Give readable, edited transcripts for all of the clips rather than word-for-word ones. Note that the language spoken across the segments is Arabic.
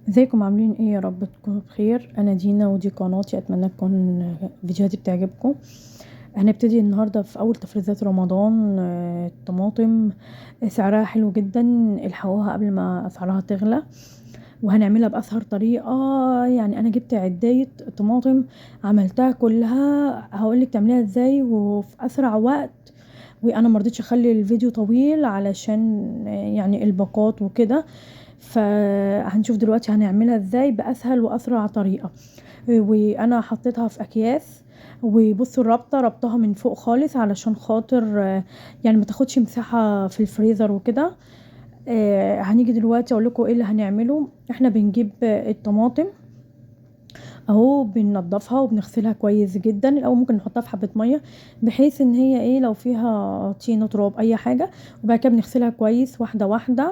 ازيكم عاملين ايه؟ يا رب تكونوا بخير. انا دينا ودي قناتي، اتمنى تكون فيديوهاتي بتعجبكم. هنبتدي النهارده في اول تفريزات رمضان. الطماطم سعرها حلو جدا، الحقوها قبل ما اسعارها تغلى، وهنعملها باسهل طريقه. يعني انا جبت عدايه طماطم، عملتها كلها، هقولك تعمليها ازاي وفي اسرع وقت. وانا مرضتش اخلي الفيديو طويل علشان يعني الباقات وكده، فهنشوف دلوقتي هنعملها ازاي باسهل واسرع طريقه. وانا حطيتها في اكياس، وبصوا ربطها من فوق خالص علشان خاطر يعني ما تاخدش مساحه في الفريزر وكده. هنيجي دلوقتي اقول لكم ايه اللي هنعمله. احنا بنجيب الطماطم اهو، بننضفها وبنغسلها كويس جدا. الاول ممكن نحطها في حبه ميه بحيث ان هي ايه لو فيها طينه تراب اي حاجه، وبعد كده بنغسلها كويس واحده واحده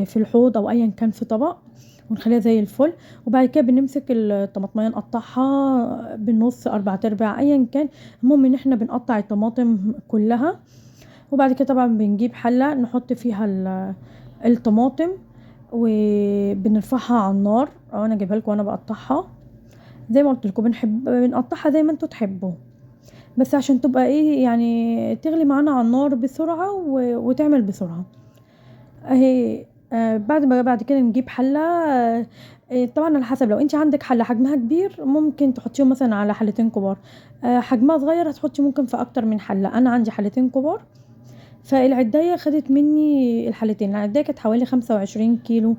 في الحوض او ايا كان في طبق، ونخليها زي الفل. وبعد كده بنمسك الطماطميه نقطعها بالنص 4/4 ايا كان. المهم ان احنا بنقطع الطماطم كلها، وبعد كده طبعا بنجيب حله نحط فيها الطماطم، وبنرفعها على النار. انا جايبها لكم وانا بقطعها زي ما قلت لكم، بنقطعها زي ما انتوا تحبوا، بس عشان تبقى ايه يعني تغلي معانا على النار بسرعه وتعمل بسرعه اهي. بعد كده نجيب حله. طبعا على حسب، لو انت عندك حله حجمها كبير ممكن تحطيهم مثلا على حلتين كبار. حجمها صغير هتحطي ممكن في اكتر من حله. انا عندي حلتين كبار، فالعدايه خدت مني الحلتين. العدايه كانت حوالي 25 كيلو.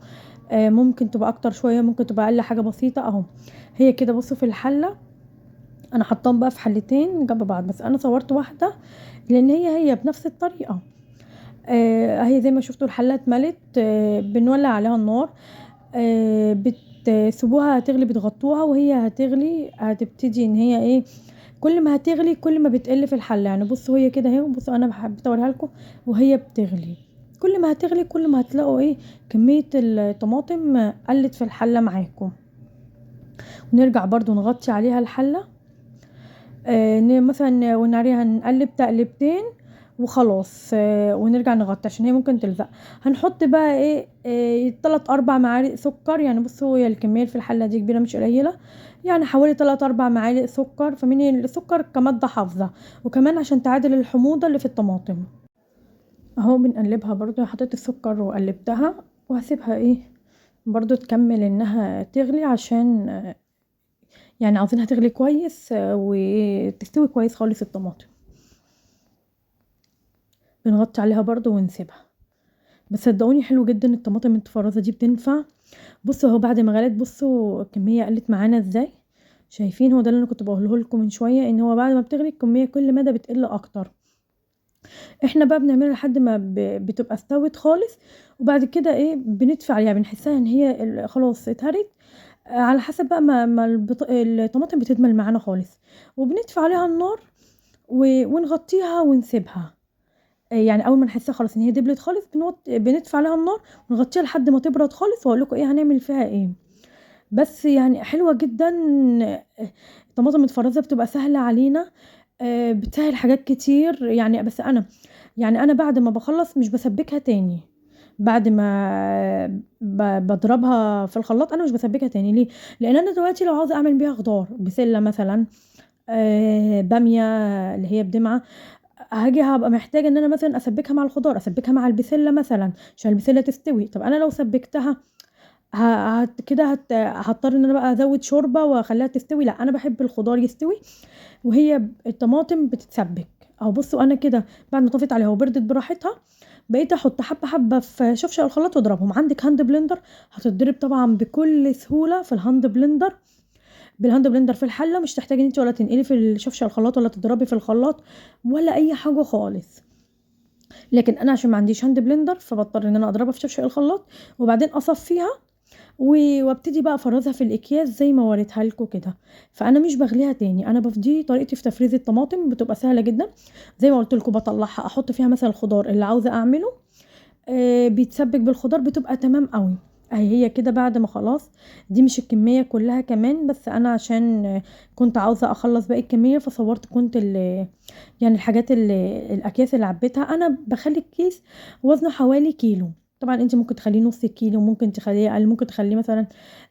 ممكن تبقى اكتر شويه، ممكن تبقى اقل حاجه بسيطه اهو. هي كده بصوا في الحله، انا حطاهم بقى في حلتين جنب بعض، بس انا صورت واحده لان هي بنفس الطريقه. اهي زي ما شفتوا الحله اتملت. بنولع عليها النار. بتسيبوها تغلي، بتغطوها وهي هتغلي هتبتدي ان هي ايه، كل ما هتغلي كل ما بتقل في الحله. يعني بصوا هي كده اهي، بصوا انا حبيت اوريها لكم وهي بتغلي. كل ما هتغلي كل ما هتلاقوا ايه كميه الطماطم قلت في الحله معاكم. ونرجع برضو نغطي عليها الحله. مثلا ونعريها نقلب تقلبتين وخلاص. ونرجع نغطي عشان هي ممكن تلزق. هنحط بقى ايه 3 4 معالق سكر. يعني بصوا هي الكميه في الحله دي كبيره مش قليله، يعني حوالي 3 4 معالق سكر. فمن السكر كمادة حافظة، وكمان عشان تعادل الحموضة اللي في الطماطم. اهو بنقلبها برضو، حطيت السكر وقلبتها وهسيبها ايه برضو تكمل انها تغلي، عشان يعني عاوزينها تغلي كويس وتستوي كويس خالص الطماطم. بنغطي عليها برضو ونسيبها. بس صدقوني حلو جدا الطماطم المتفرزه دي بتنفع. بصوا اهو بعد ما غلت بصوا الكميه قلت معانا ازاي. شايفين؟ هو ده اللي انا كنت بقوله لكم من شويه، ان هو بعد ما بتغلي الكميه كل مدى بتقل اكتر. احنا بقى بنعملها لحد ما بتبقى استوت خالص، وبعد كده ايه بندفع عليها، بنحسها ان هي خلاص اتهرت. على حسب بقى ما الطماطم بتدمل معانا خالص، وبندفع عليها النار ونغطيها ونسيبها. يعني اول ما نحسها خلاص ان هي دبلت خالص بندفع عليها النار ونغطيها لحد ما تبرد خالص، واقول لكم ايه هنعمل فيها ايه. بس يعني حلوه جدا. الطماطم المتفرزه بتبقى سهله علينا، بتسهل حاجات كتير يعني. بس انا بعد ما بخلص مش بسبكها تاني. بعد ما بضربها في الخلاط انا مش بسبكها تاني. ليه؟ لان انا دلوقتي لو عاوزه اعمل بيها خضار، بسله مثلا، باميه اللي هي بدمعه، هابقى محتاجه ان انا مثلا اسبكها مع الخضار، اسبكها مع البسله مثلا عشان البسله تستوي. طب انا لو سبكتها كده هضطر ان انا بقى ازود شوربه واخليها تستوي. لا، انا بحب الخضار يستوي وهي الطماطم بتتسبك. اهو بصوا انا كده بعد ما طفيت عليها وبردت براحتها، بقيت احط حبه حبه في شفشه الخلاط واضربهم. عندك هاند بلندر هتتضرب طبعا بكل سهوله في الهاند بلندر. بالهاند بلندر في الحله مش تحتاجي ان انت ولا تنقلي في الشفشه الخلاط ولا تضربي في الخلاط ولا اي حاجه خالص. لكن انا عشان ما عنديش هاند بلندر فبضطر ان انا اضربها في شفشه الخلاط وبعدين اصفيها وابتدي بقى افرزها في الاكياس زي ما وريتها لكم كده. فانا مش بغليها تاني، انا بفدي طريقتي في تفريز الطماطم بتبقى سهله جدا. زي ما قلت لكم بطلعها احط فيها مثلا الخضار اللي عاوزه اعمله، بيتسبك بالخضار بتبقى تمام قوي. هي كده بعد ما خلاص. دي مش الكميه كلها كمان، بس انا عشان كنت عاوزه اخلص باقي الكميه فصورت كنت يعني الحاجات الاكياس اللي عبيتها. انا بخلي الكيس وزنه حوالي كيلو. طبعا انت ممكن تخليه نص كيلو، ممكن تخليه اقل، ممكن تخليه مثلا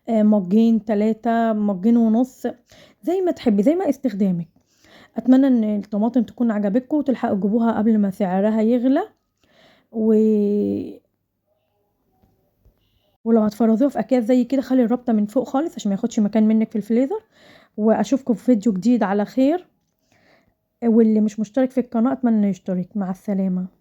مجين 3 مجين ونص، زي ما تحبي زي ما استخدامك. اتمنى ان الطماطم تكون عجبتكم وتلحقوا تجيبوها قبل ما سعرها يغلى. و... ولو هتفرزوها في اكياس زي كده خلي الرابطه من فوق خالص عشان ما ياخدش مكان منك في الفريزر. واشوفكم في فيديو جديد على خير. واللي مش مشترك في القناه اتمنى انه يشترك. مع السلامه.